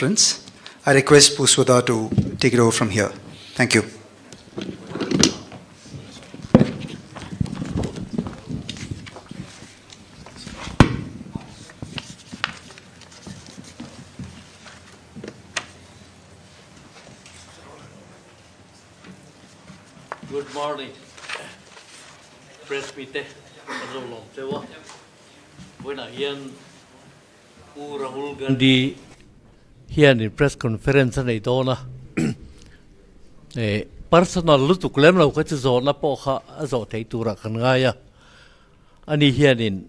conference. I request Puswada to take it over from here. Thank you. Good morning. Press meeting. When I hear Rahul Gandhi here in press conference na ito na personal lutuk lem na ko tso na po kha azo thei tura kan nga ya ani here in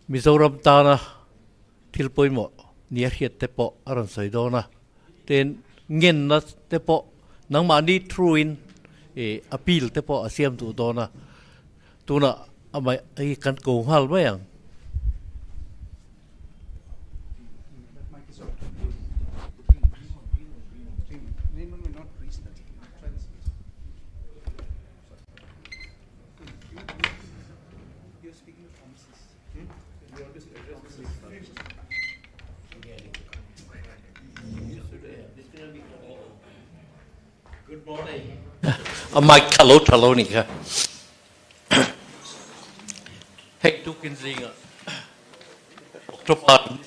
Mizoram ta na thilpoi mo near hiat te po aron soi do na ten ngen na te po nang mani through in appeal te po asiam tu do na tuna amai ai kan ko hal ba yang Good morning. Mike Kalo ni ka. Hey, tu kinzinga. October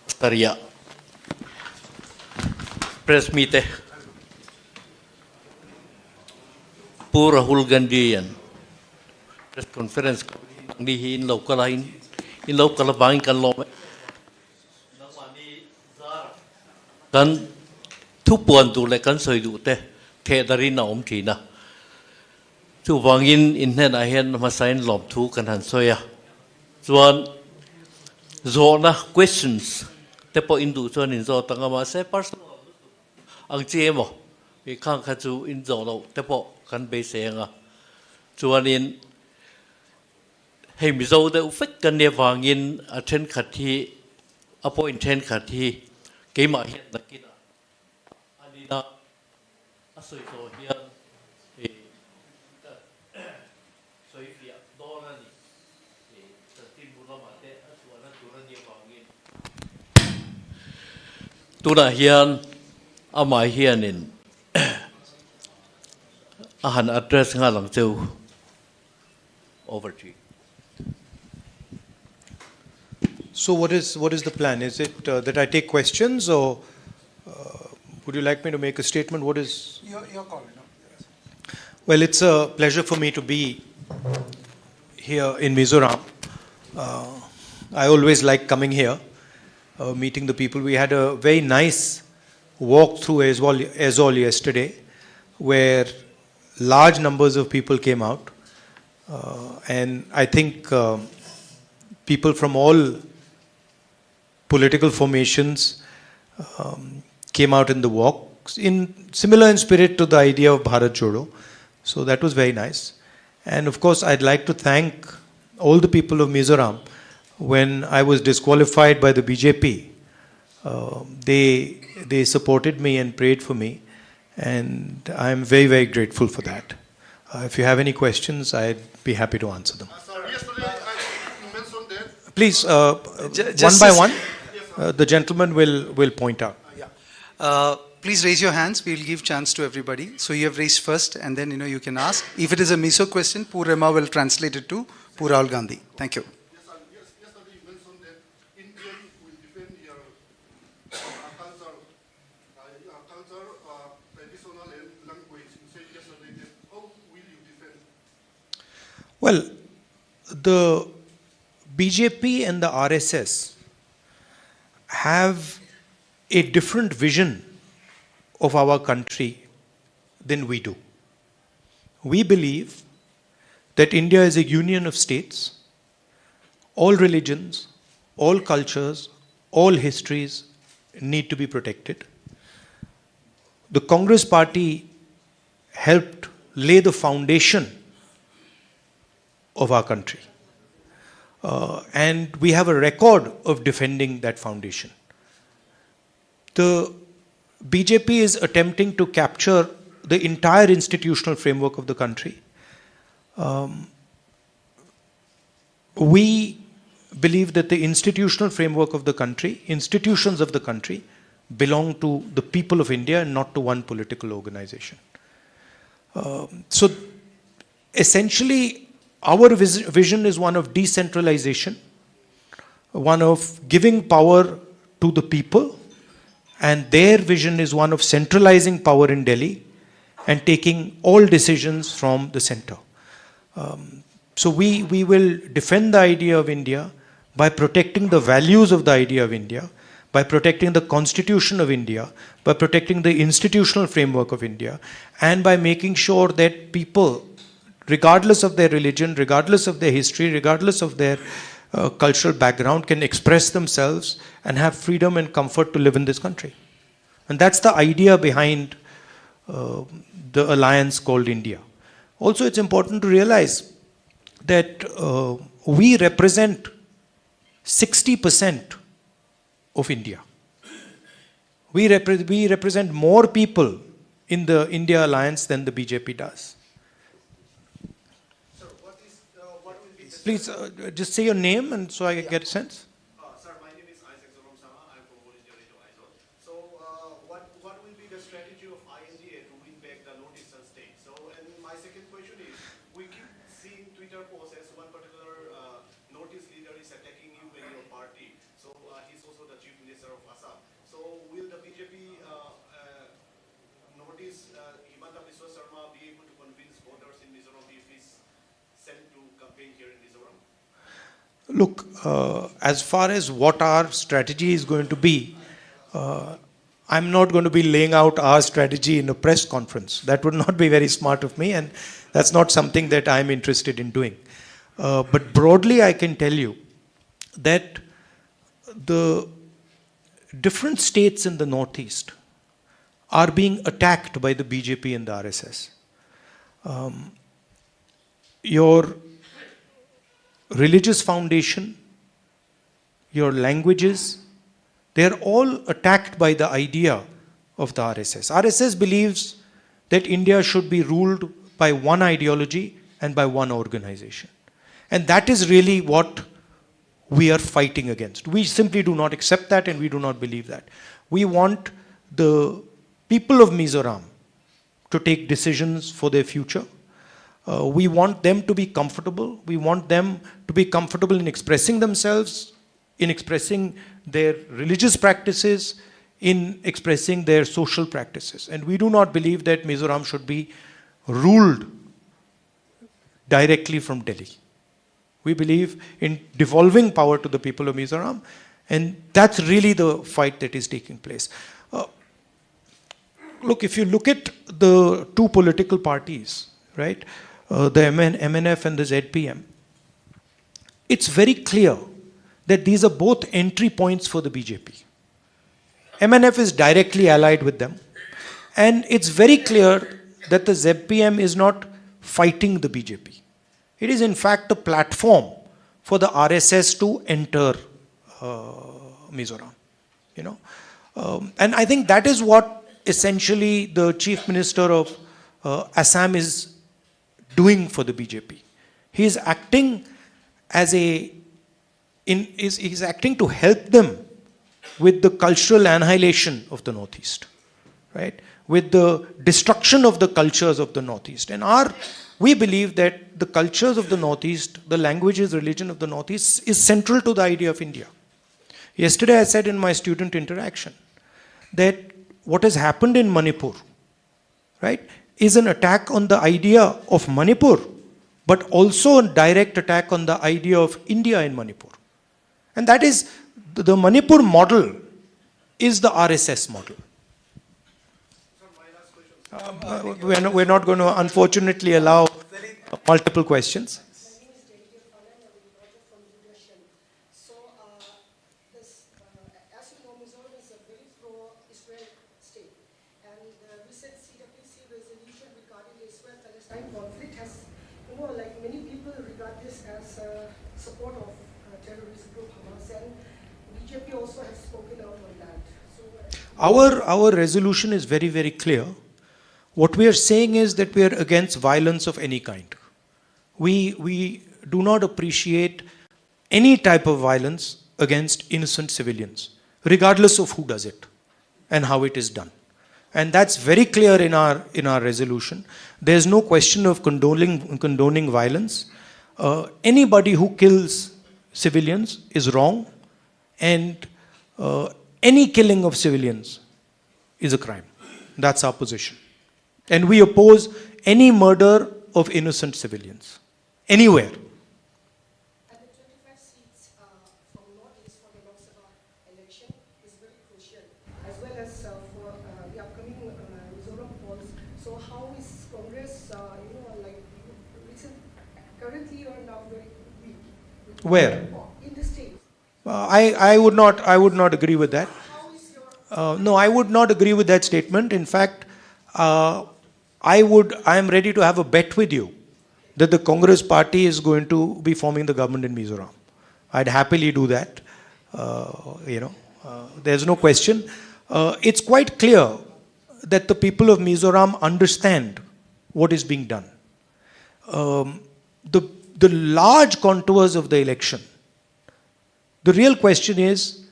Staria. Press meeting. Pura Rahul Gandhi yan. Press conference ni in local line in local bang kan lo. Kan tu puan tu le kan soi du te. Thế dari na chỉ na, chú vang in hen ai hen mà sign lom thu kan han soya, chuan zona questions, te po indu chuan in zo tanga ma se personal, ang chi mo, i khang kha chu in zo lo te po kan be se nga, chuan in hei mi zo de ufek kan ne vang in attend khathi, appoint attend khathi, ke ma hen na kina, ani na so here so if you don't any the bulama tuna hian amai hian in ahan address nga lang cheu over to you. So what is the plan? Is it that I take questions, or would you like me to make a statement? What is Your call. No? Well, it's a pleasure for me to be here in Mizoram. I always like coming here, meeting the people. We had a very nice walk through Aizawl yesterday, where large numbers of people came out. And I think people from all political formations came out in the walk, similar in spirit to the idea of Bharat Jodo. So that was very nice. And of course, I'd like to thank all the people of Mizoram. When I was disqualified by the BJP, they supported me and prayed for me. And I'm very, very grateful for that. If you have any questions, I'd be happy to answer them. Yesterday, you mentioned that. Please, one by one, the gentleman will point out. Please raise your hands. We will give chance to everybody. So you have raised first, and then you can ask. If it is a Miso question, Purema will translate it to Rahul Gandhi. Thank you. Yesterday you mentioned that Indian will defend your culture, traditional and language. You said yesterday that how will you defend? Well, the BJP and the RSS have a different vision of our country than we do. We believe that India is a union of states. All religions, all cultures, all histories need to be protected. The Congress party helped lay the foundation of our country. And we have a record of defending that foundation. The BJP is attempting to capture the entire institutional framework of the country. We believe that the institutional framework of the country, institutions of the country, belong to the people of India and not to one political organization. So essentially, our vision is one of decentralization, one of giving power to the people, and their vision is one of centralizing power in Delhi and taking all decisions from the center. So we will defend the idea of India by protecting the values of the idea of India, by protecting the constitution of India, by protecting the institutional framework of India, and by making sure that people, regardless of their religion, regardless of their history, regardless of their cultural background, can express themselves and have freedom and comfort to live in this country. And that's the idea behind the alliance called India. Also, it's important to realize that we represent 60% of India. We represent more people in the India alliance than the BJP does. Sir, what will be the... Please just say your name and so I get a sense. Sir, my name is Aizawl. I'm from Oneindia to Aizawl. So, what will be the strategy of INDA to win back the northeastern state? So, and my second question is, we keep seeing Twitter posts as one particular northeast leader is attacking you and your party. So, he's also the chief minister of Assam. So, will the BJP northeast Himanta Biswa Sarma be able to convince voters in Mizoram if he's sent to campaign here in Mizoram? Look, as far as what our strategy is going to be, I'm not going to be laying out our strategy in a press conference. That would not be very smart of me, and that's not something that I'm interested in doing. But broadly, I can tell you that the different states in the Northeast are being attacked by the BJP and the RSS. Your religious foundation, your languages, they're all attacked by the idea of the RSS. RSS believes that India should be ruled by one ideology and by one organization. And that is really what we are fighting against. We simply do not accept that and we do not believe that. We want the people of Mizoram to take decisions for their future. We want them to be comfortable. We want them to be comfortable in expressing themselves, in expressing their religious practices, in expressing their social practices. And we do not believe that Mizoram should be ruled directly from Delhi. We believe in devolving power to the people of Mizoram, and that's really the fight that is taking place. Look, if you look at the two political parties, right, the MNF and the ZPM, it's very clear that these are both entry points for the BJP. MNF is directly allied with them, and it's very clear that the ZPM is not fighting the BJP. It is in fact a platform for the RSS to enter Mizoram. And I think that is what essentially the Chief Minister of Assam is doing for the BJP. He is acting as he's acting to help them with the cultural annihilation of the Northeast, right? With the destruction of the cultures of the Northeast. And we believe that the cultures of the Northeast, the languages, religion of the Northeast is central to the idea of India. Yesterday I said in my student interaction that what has happened in Manipur, right, is an attack on the idea of Manipur, but also a direct attack on the idea of India in Manipur. And that is, the Manipur model is the RSS model. We're not going to, unfortunately, allow multiple questions. As you know, Mizoram is a very pro-Israel state, and the recent CWC resolution regarding the Israel-Palestine conflict has, like many people regard this as support of terrorist group Hamas, and BJP also has spoken out on that. So, Our resolution is very, very clear. What we are saying is that we are against violence of any kind. We do not appreciate any type of violence against innocent civilians, regardless of who does it and how it is done. And that's very clear in our resolution. There's no question of condoning violence. Anybody who kills civilians is wrong, and any killing of civilians is a crime. That's our position. And we oppose any murder of innocent civilians, anywhere. And the 25 seats from Northeast for the Lok Sabha election is very crucial, as well as for the upcoming Mizoram polls. So how is Congress, currently you are now very weak? Where? In the state. I would not agree with that. How is your... No, I would not agree with that statement. In fact, I am ready to have a bet with you that the Congress party is going to be forming the government in Mizoram. I'd happily do that. There's no question. It's quite clear that the people of Mizoram understand what is being done. The large contours of the election, the real question is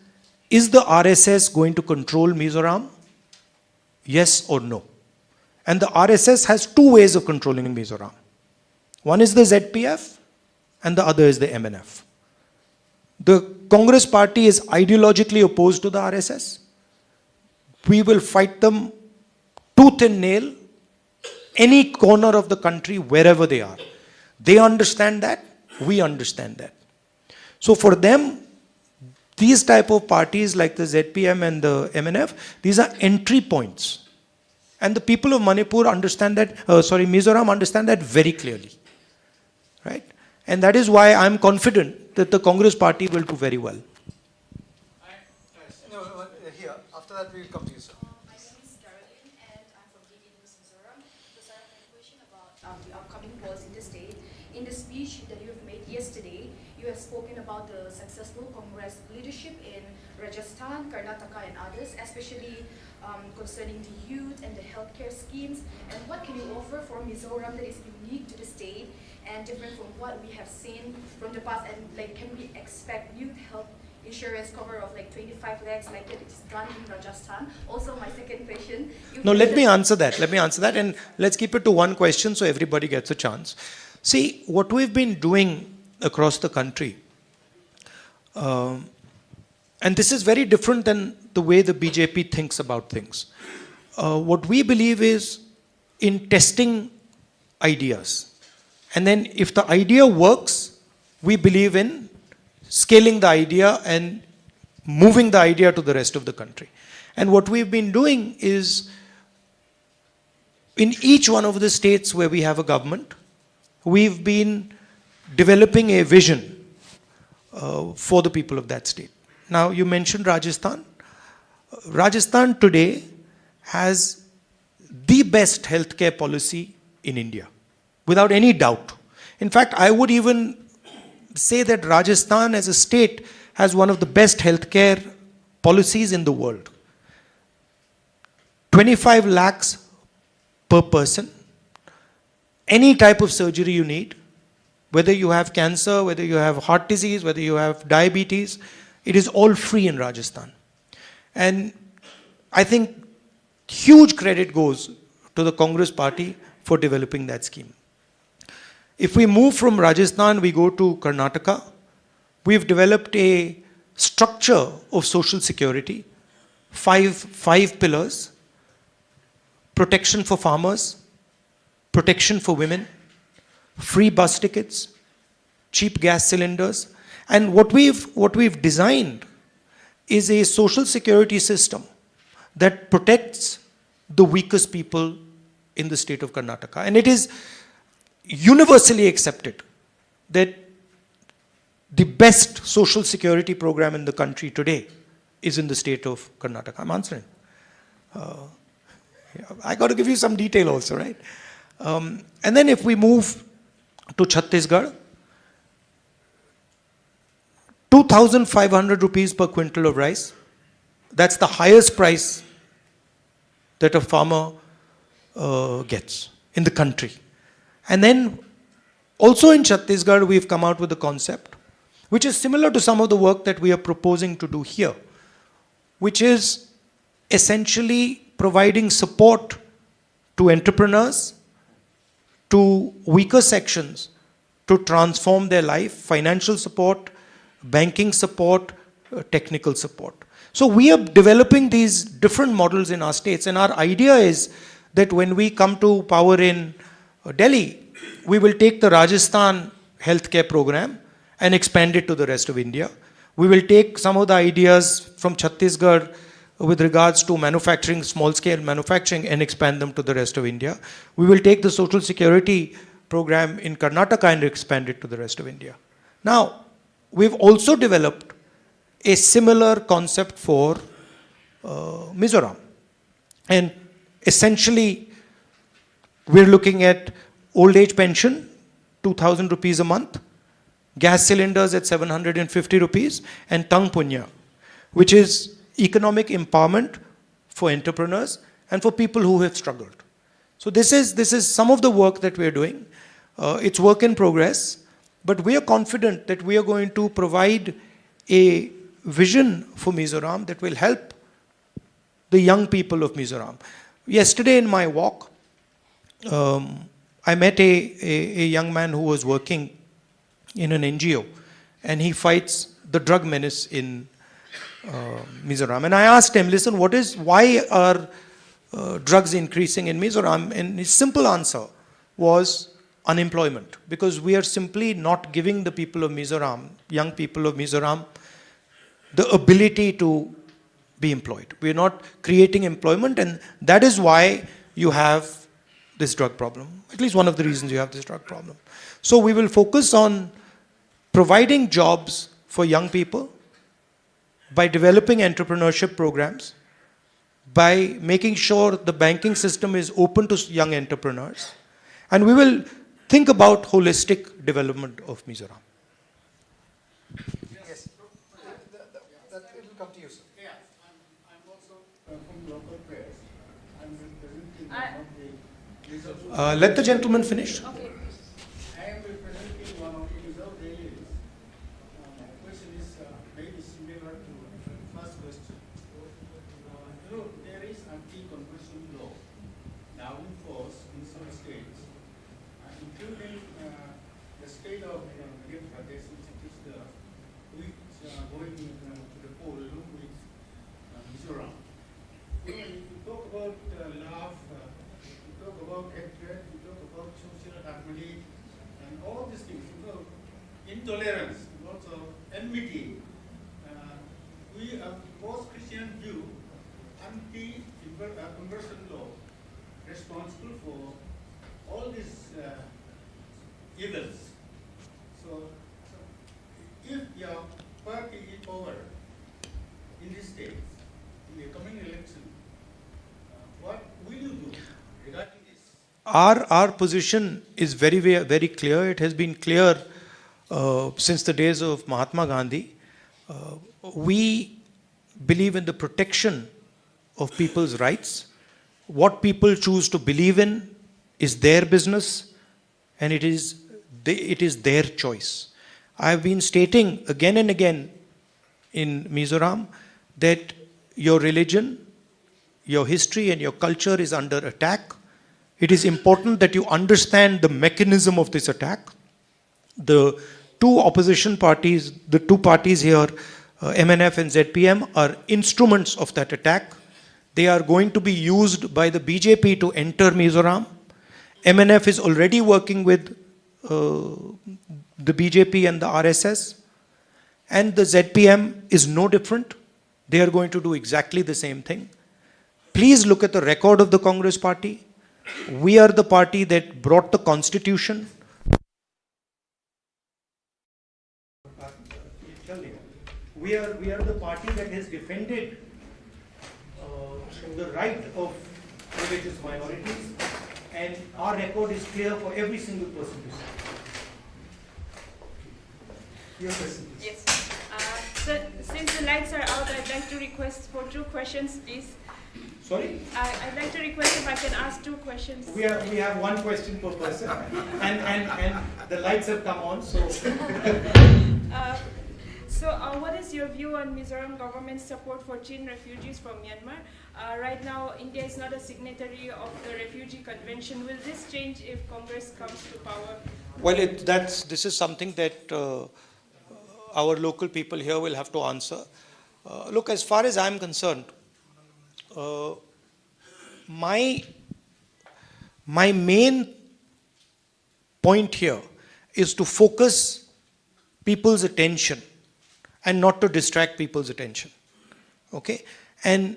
the RSS going to control Mizoram? Yes or no? And the RSS has two ways of controlling Mizoram. One is the ZPF and the other is the MNF. The Congress party is ideologically opposed to the RSS. We will fight them tooth and nail, any corner of the country, wherever they are. They understand that, we understand that. So for them, these type of parties like the ZPM and the MNF, these are entry points. And the people of Manipur understand that, Mizoram understand that very clearly. Right? And that is why I'm confident that the Congress party will do very well. Here, after that we will come to you, sir. My name is Caroline and I'm from DD News Mizoram. So I have a question about the upcoming polls in the state. In the speech that you have made yesterday, you have spoken about the successful Congress leadership in Rajasthan, Karnataka and others, especially concerning the youth and the healthcare schemes. And what can you offer for Mizoram that is unique to the state and different from what we have seen from the past? And can we expect youth health insurance cover of 25 lakhs like it is done in Rajasthan? Also, my second question. No, let me answer that, and let's keep it to one question so everybody gets a chance. See, what we've been doing across the country, and this is very different than the way the BJP thinks about things. What we believe is in testing ideas. And then if the idea works, we believe in scaling the idea and moving the idea to the rest of the country. And what we've been doing is, in each one of the states where we have a government, we've been developing a vision for the people of that state. Now, you mentioned Rajasthan. Rajasthan today has the best healthcare policy in India, without any doubt. In fact, I would even say that Rajasthan as a state has one of the best healthcare policies in the world. 25 lakhs per person. Any type of surgery you need, whether you have cancer, whether you have heart disease, whether you have diabetes, it is all free in Rajasthan. And I think huge credit goes to the Congress party for developing that scheme. If we move from Rajasthan, we go to Karnataka. We've developed a structure of social security, five pillars: protection for farmers, protection for women, free bus tickets, cheap gas cylinders. And what we've designed is a social security system that protects the weakest people in the state of Karnataka. And it is universally accepted that the best social security program in the country today is in the state of Karnataka. I'm answering. I got to give you some detail also, right? And then if we move to Chhattisgarh, 2,500 rupees per quintal of rice. That's the highest price that a farmer gets in the country. And then also in Chhattisgarh, we've come out with a concept which is similar to some of the work that we are proposing to do here, which is essentially providing support to entrepreneurs, to weaker sections, to transform their life, financial support, banking support, technical support. So we are developing these different models in our states, and our idea is that when we come to power in Delhi, we will take the Rajasthan healthcare program and expand it to the rest of India. We will take some of the ideas from Chhattisgarh with regards to manufacturing, small-scale manufacturing, and expand them to the rest of India. We will take the social security program in Karnataka and expand it to the rest of India. Now, we've also developed a similar concept for Mizoram. And essentially, we're looking at old age pension, 2,000 rupees a month, gas cylinders at 750 rupees, and Tang Punya, which is economic empowerment for entrepreneurs and for people who have struggled. So this is some of the work that we're doing. It's work in progress, but we are confident that we are going to provide a vision for Mizoram that will help the young people of Mizoram. Yesterday in my walk, I met a young man who was working in an NGO, and he fights the drug menace in Mizoram. And I asked him, listen, why are drugs increasing in Mizoram? And his simple answer was unemployment, because we are simply not giving the people of Mizoram, young people of Mizoram, the ability to be employed. We are not creating employment, and that is why you have this drug problem. At least one of the reasons you have this drug problem. So we will focus on providing jobs for young people by developing entrepreneurship programs, by making sure the banking system is open to young entrepreneurs, and we will think about holistic development of Mizoram. Yes. That it will come to you, sir. Yeah, I'm also from local press. I'm representing one of the reserve. Let the gentleman finish. Okay. I am representing one of the reserve dailies. My question is maybe similar to the first question. There is anti-conversion law now in force in some states, including the state of Madhya Pradesh, which is the going to the poll along with Mizoram. If you talk about love, you talk about hatred, you talk about social harmony, and all these things, intolerance, lots of enmity. We have post-Christian view anti-conversion law responsible for all these evils. So if your party is power in these states, in the coming election, what will you do regarding this? Our position is very, very clear. It has been clear since the days of Mahatma Gandhi. We believe in the protection of people's rights. What people choose to believe in is their business, and it is their choice. I have been stating again and again in Mizoram that your religion, your history, and your culture is under attack. It is important that you understand the mechanism of this attack. The two opposition parties, the two parties here, MNF and ZPM, are instruments of that attack. They are going to be used by the BJP to enter Mizoram. MNF is already working with the BJP and the RSS. And the ZPM is no different. They are going to do exactly the same thing. Please look at the record of the Congress party. We are the party that brought the constitution. We are the party that has defended the right of religious minorities, and our record is clear for every single person to see. Your question, please. Yes. So since the lights are out, I'd like to request for 2 questions, please. Sorry? I'd like to request if I can ask 2 questions. We have 1 question per person, and the lights have come on, so. So, what is your view on Mizoram government's support for Chin refugees from Myanmar? Right now, India is not a signatory of the Refugee Convention. Will this change if Congress comes to power? Well, this is something that our local people here will have to answer. Look, as far as I'm concerned, my main point here is to focus people's attention and not to distract people's attention. Okay? And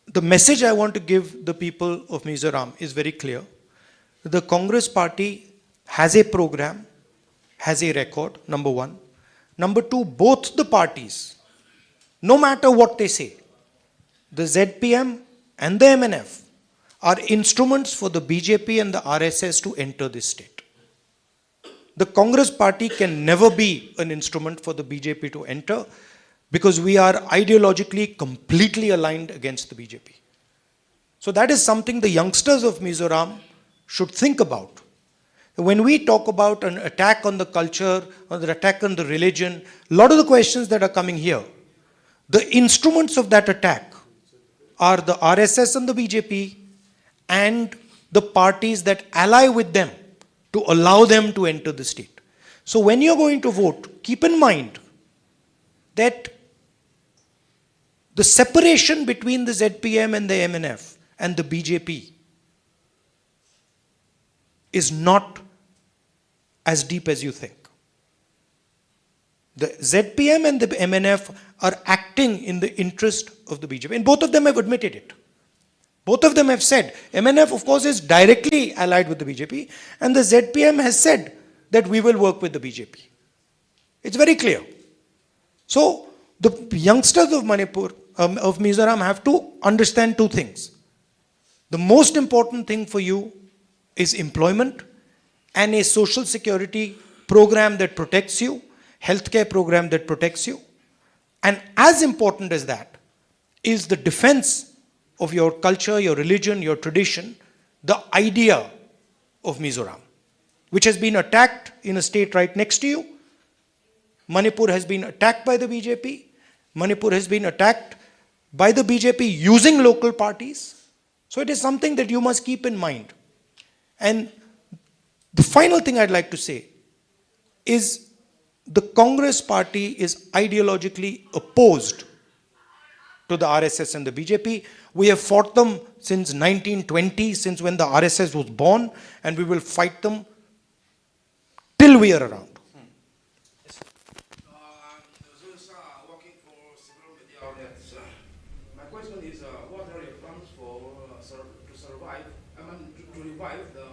the message I want to give the people of Mizoram is very clear. The Congress party has a program, has a record, number one. Number two, both the parties, no matter what they say, the ZPM and the MNF are instruments for the BJP and the RSS to enter this state. The Congress party can never be an instrument for the BJP to enter because we are ideologically completely aligned against the BJP. So that is something the youngsters of Mizoram should think about. When we talk about an attack on the culture or the attack on the religion, a lot of the questions that are coming here, the instruments of that attack are the RSS and the BJP and the parties that ally with them to allow them to enter the state. So when you're going to vote, keep in mind that the separation between the ZPM and the MNF and the BJP is not as deep as you think. The ZPM and the MNF are acting in the interest of the BJP, and both of them have admitted it. Both of them have said, MNF of course is directly allied with the BJP, and the ZPM has said that we will work with the BJP. It's very clear. So the youngsters of Manipur, of Mizoram have to understand two things. The most important thing for you is employment and a social security program that protects you, healthcare program that protects you. And as important as that is the defense of your culture, your religion, your tradition, the idea of Mizoram, which has been attacked in a state right next to you. Manipur has been attacked by the BJP. Manipur has been attacked by the BJP using local parties. So it is something that you must keep in mind. And the final thing I'd like to say is the Congress party is ideologically opposed to the RSS and the BJP. We have fought them since 1920, since when the RSS was born, and we will fight them till we are around. Working for several media outlets. My question is, what are your plans for to survive? To revive the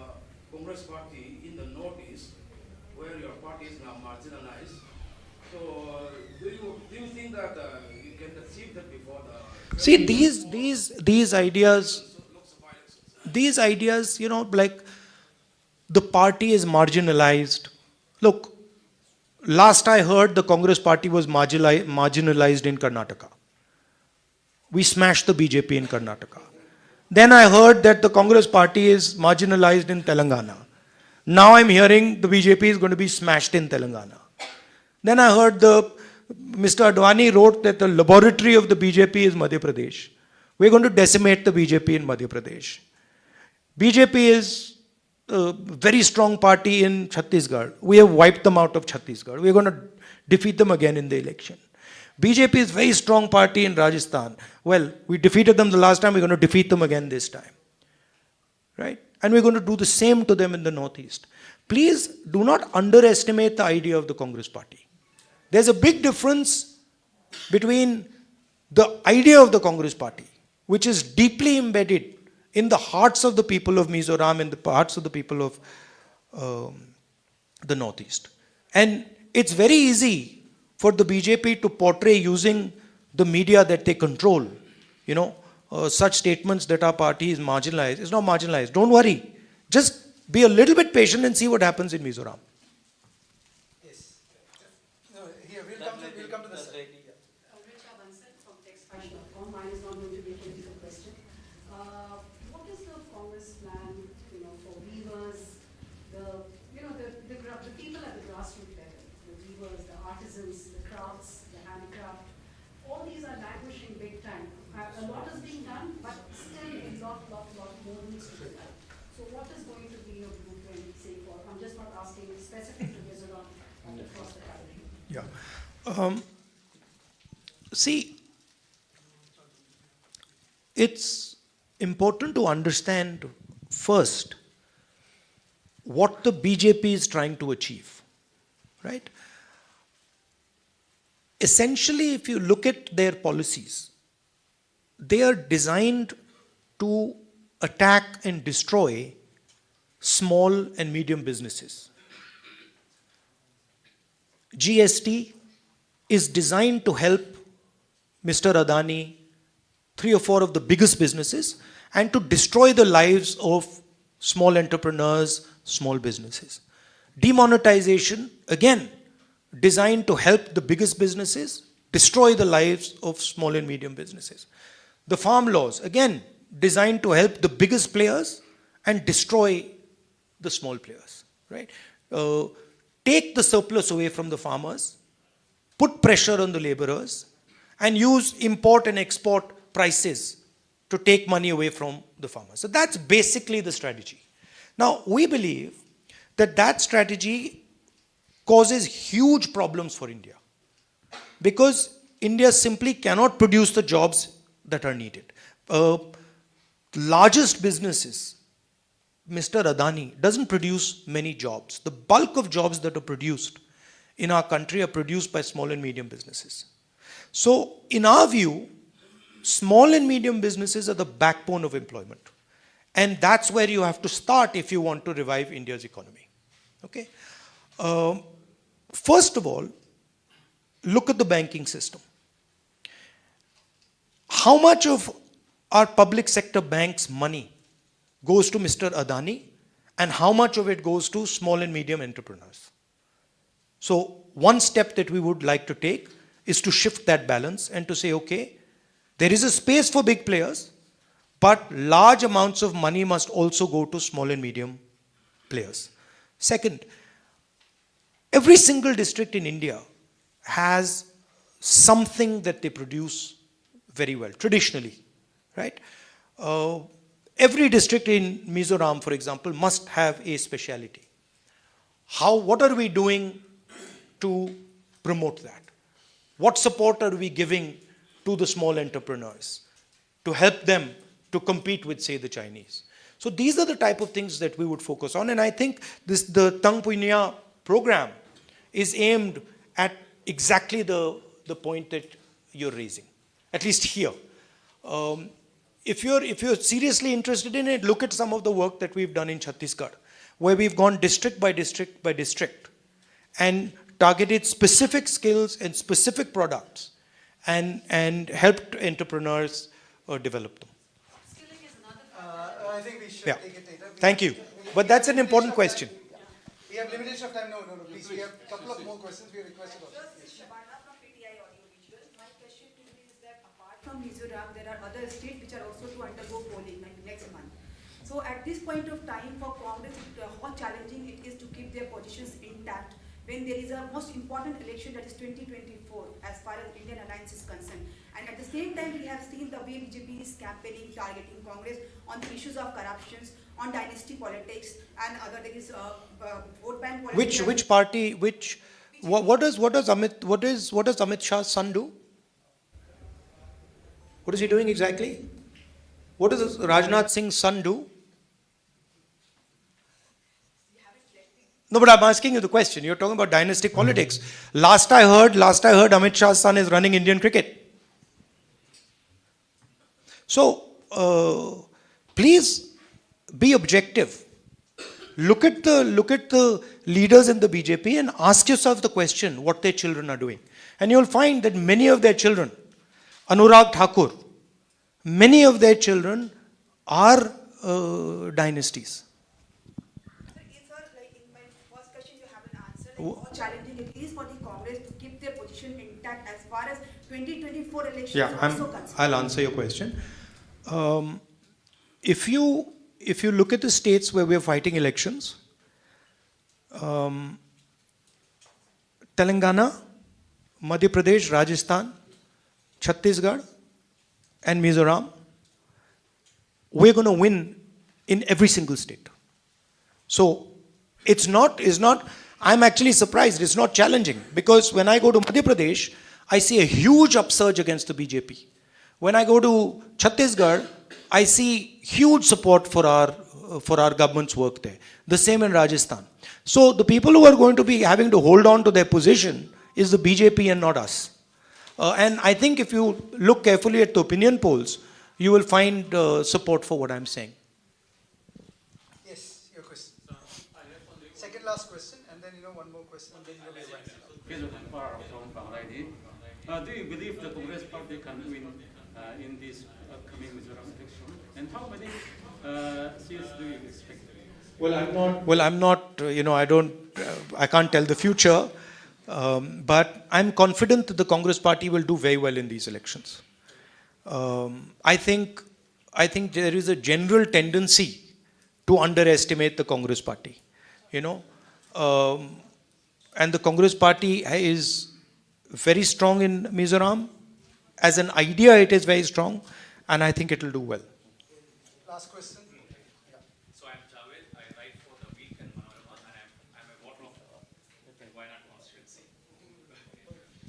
Congress party in the Northeast, where your party is now marginalized? So, do you think that you can achieve that before the? See, these ideas, you know, like the party is marginalized. Look, last I heard, the Congress party was marginalized in Karnataka. We smashed the BJP in Karnataka. Then I heard that the Congress party is marginalized in Telangana. Now I'm hearing the BJP is going to be smashed in Telangana. Then I heard Mr. Advani wrote that the laboratory of the BJP is Madhya Pradesh. We're going to decimate the BJP in Madhya Pradesh. BJP is a very strong party in Chhattisgarh. We have wiped them out of Chhattisgarh. We're going to defeat them again in the election. BJP is a very strong party in Rajasthan. Well, we defeated them the last time, we're going to defeat them again this time. Right? And we're going to do the same to them in the Northeast. Please do not underestimate the idea of the Congress party. There's a big difference between the idea of the Congress party, which is deeply embedded in the hearts of the people of Mizoram and the hearts of the people of the Northeast. And it's very easy for the BJP to portray using the media that they control, you know, such statements that our party is marginalized. It's not marginalized. Don't worry. Just be a little bit patient and see what happens in Mizoram. Yes. No, here, we'll come to the side. Mine is not going to be a political question. What is the Congress plan, for weavers, the people at the grassroots level, the weavers, the artisans, the crafts, the but still a lot more needs to be done. So what is going to be your blueprint, say, for, I'm just not asking specific to Mizoram, but across the country? Yeah. See, it's important to understand first what the BJP is trying to achieve, right? Essentially, if you look at their policies, they are designed to attack and destroy small and medium businesses. GST is designed to help Mr. Adani, 3 or 4 of the biggest businesses, and to destroy the lives of small entrepreneurs, small businesses. Demonetization, again, designed to help the biggest businesses, destroy the lives of small and medium businesses. The farm laws, again, designed to help the biggest players and destroy the small players, right? Take the surplus away from the farmers, put pressure on the laborers, and use import and export prices to take money away from the farmers. So that's basically the strategy. Now, we believe that that strategy causes huge problems for India, because India simply cannot produce the jobs that are needed. Largest businesses, Mr. Adani doesn't produce many jobs. The bulk of jobs that are produced in our country are produced by small and medium businesses. So, in our view, small and medium businesses are the backbone of employment. And that's where you have to start if you want to revive India's economy. Okay? First of all, look at the banking system. How much of our public sector banks' money goes to Mr. Adani, and how much of it goes to small and medium entrepreneurs? So, one step that we would like to take is to shift that balance and to say, okay, there is a space for big players, but large amounts of money must also go to small and medium players. Second, every single district in India has something that they produce very well, traditionally, right? Every district in Mizoram, for example, must have a speciality. What are we doing to promote that? What support are we giving to the small entrepreneurs to help them to compete with, say, the Chinese? So these are the type of things that we would focus on, and I think the Tang Punya program is aimed at exactly the point that you're raising, at least here. If you're seriously interested in it, look at some of the work that we've done in Chhattisgarh, where we've gone district by district by district and targeted specific skills and specific products and helped entrepreneurs develop them. Skilling is another I think we should take it later. Thank you. But that's an important question. We have limitation of time. No, please. We have a couple of more questions we requested. My question to you is that apart from Mizoram, there are other states which are also to undergo polling like next month. So at this point of time for Congress, how challenging it is to keep their positions intact when there is a most important election, that is 2024, as far as Indian alliance is concerned. And at the same time, we have seen the way BJP is campaigning, targeting Congress on the issues of corruptions, on dynasty politics, and other things, vote bank politics. Which party? What does Amit Shah's son do? What is he doing exactly? What does Rajnath Singh's son do? No, but I'm asking you the question. You're talking about dynastic politics. Last I heard Amit Shah's son is running Indian cricket. So, please be objective. Look at the leaders in the BJP and ask yourself the question what their children are doing. And you'll find that many of their children, Anurag Thakur, many of their children are dynasties. How challenging it is for the Congress to keep their position intact as far as 2024 elections Yeah, are also concerned. I'll answer your question. If you look at the states where we are fighting elections, Telangana, Madhya Pradesh, Rajasthan, Chhattisgarh, and Mizoram, we're going to win in every single state. So it's not, I'm actually surprised, it's not challenging. Because when I go to Madhya Pradesh, I see a huge upsurge against the BJP. When I go to Chhattisgarh, I see huge support for our government's work there. The same in Rajasthan. So the people who are going to be having to hold on to their position is the BJP and not us. And I think if you look carefully at the opinion polls, you will find support for what I'm saying. Yes, your question. Second last question, and then one more question. And then do you believe the Congress party can win in this upcoming Mizoram election? And how many seats do you expect? Well, I'm not, I can't tell the future, but I'm confident that the Congress party will do very well in these elections. I think there is a general tendency to underestimate the Congress party, and the Congress party is very strong in Mizoram. As an idea, it is very strong, and I think it will do well. Last question. So I'm Javed. I write for the Week and Manipur, and I'm a voter of Wayanad constituency.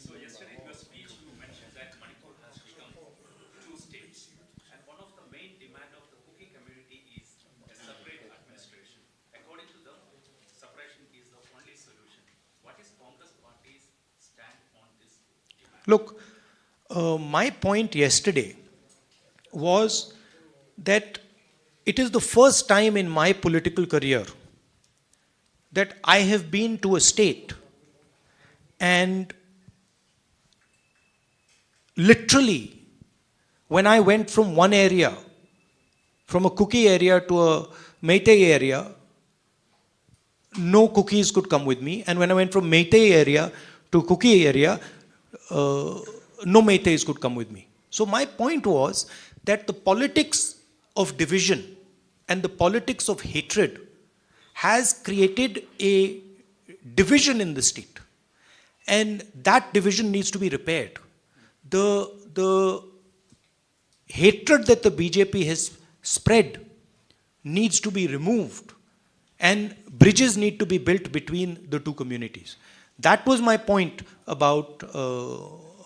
So yesterday in your speech you mentioned that Manipur has become 2 states, and one of the main demand of the Kuki community is a separate administration. According to them, separation is the only solution. What is Congress party's stand on this demand? Look, my point yesterday was that it is the first time in my political career that I have been to a state and literally when I went from one area, from a Kuki area to a Meitei area, no Kukis could come with me. And when I went from Meitei area to Kuki area, no Meiteis could come with me. So my point was that the politics of division and the politics of hatred has created a division in the state. And that division needs to be repaired. The hatred that the BJP has spread needs to be removed. And bridges need to be built between the two communities. That was my point about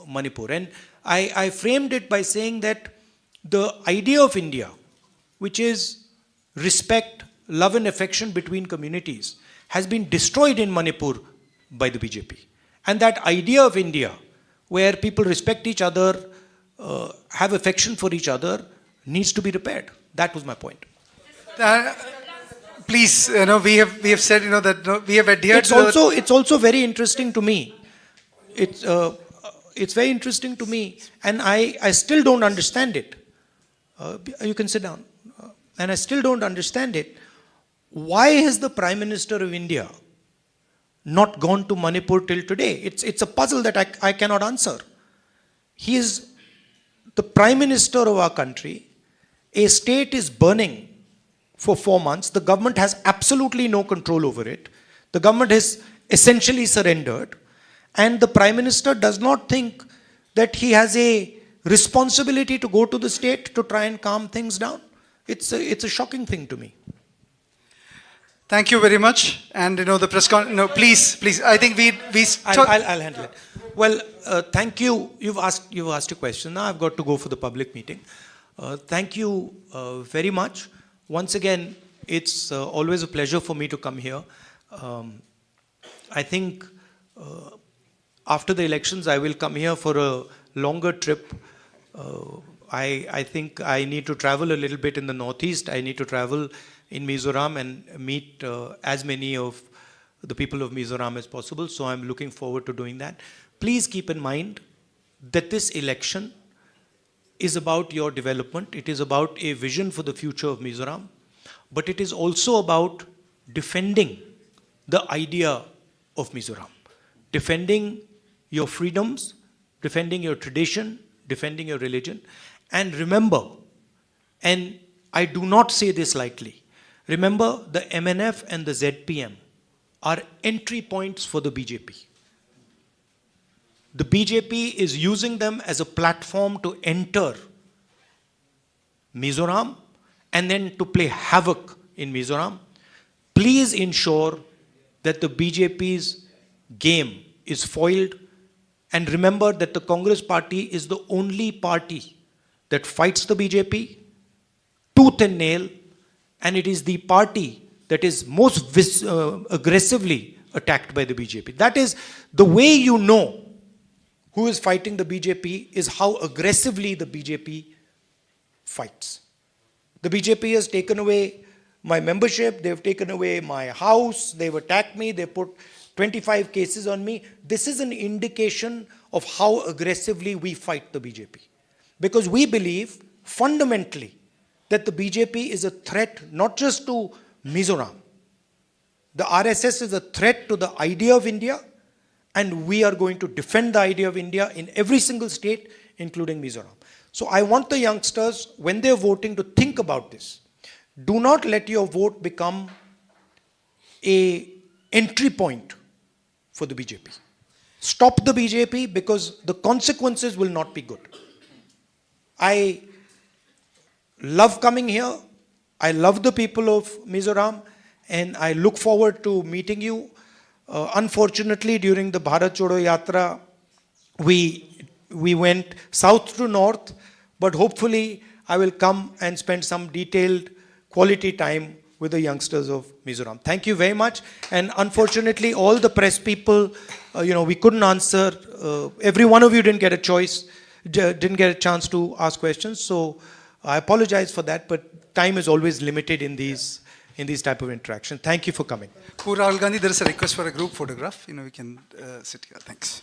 Manipur. And I framed it by saying that the idea of India, which is respect, love and affection between communities, has been destroyed in Manipur by the BJP. And that idea of India, where people respect each other, have affection for each other, needs to be repaired. That was my point. Please, we have said, that we have adhered to it's also very interesting to me. It's very interesting to me, and I still don't understand it. You can sit down. And I still don't understand it. Why has the Prime Minister of India not gone to Manipur till today? It's a puzzle that I cannot answer. He is the Prime Minister of our country. A state is burning for 4 months. The government has absolutely no control over it. The government has essentially surrendered. And the Prime Minister does not think that he has a responsibility to go to the state to try and calm things down. It's a shocking thing to me. Thank you very much. And the press con. No, please. I think we. I'll handle it. Well, thank you. You've asked a question. Now I've got to go for the public meeting. Thank you very much. Once again, it's always a pleasure for me to come here. I think after the elections, I will come here for a longer trip. I think I need to travel a little bit in the northeast. I need to travel in Mizoram and meet as many of the people of Mizoram as possible. So I'm looking forward to doing that. Please keep in mind that this election is about your development. It is about a vision for the future of Mizoram. But it is also about defending the idea of Mizoram. Defending your freedoms, defending your tradition, defending your religion. And remember, and I do not say this lightly, remember the MNF and the ZPM are entry points for the BJP. The BJP is using them as a platform to enter Mizoram and then to play havoc in Mizoram. Please ensure that the BJP's game is foiled, and remember that the Congress party is the only party that fights the BJP tooth and nail, and it is the party that is most aggressively attacked by the BJP. That is the way you know who is fighting the BJP, is how aggressively the BJP fights. The BJP has taken away my membership, they've taken away my house, they've attacked me, they put 25 cases on me. This is an indication of how aggressively we fight the BJP. Because we believe fundamentally that the BJP is a threat not just to Mizoram. The RSS is a threat to the idea of India, and we are going to defend the idea of India in every single state, including Mizoram. So I want the youngsters, when they're voting, to think about this. Do not let your vote become an entry point for the BJP. Stop the BJP, because the consequences will not be good. I love coming here. I love the people of Mizoram, and I look forward to meeting you. Unfortunately, during the Bharat Jodo Yatra, we went south to north, but hopefully I will come and spend some detailed quality time with the youngsters of Mizoram. Thank you very much. And unfortunately, all the press people, we couldn't answer. Every one of you didn't get a choice, didn't get a chance to ask questions. So I apologize for that, but time is always limited in these type of interaction. Thank you for coming. Poor Rahul Gandhi, there is a request for a group photograph. We can sit here. Thanks.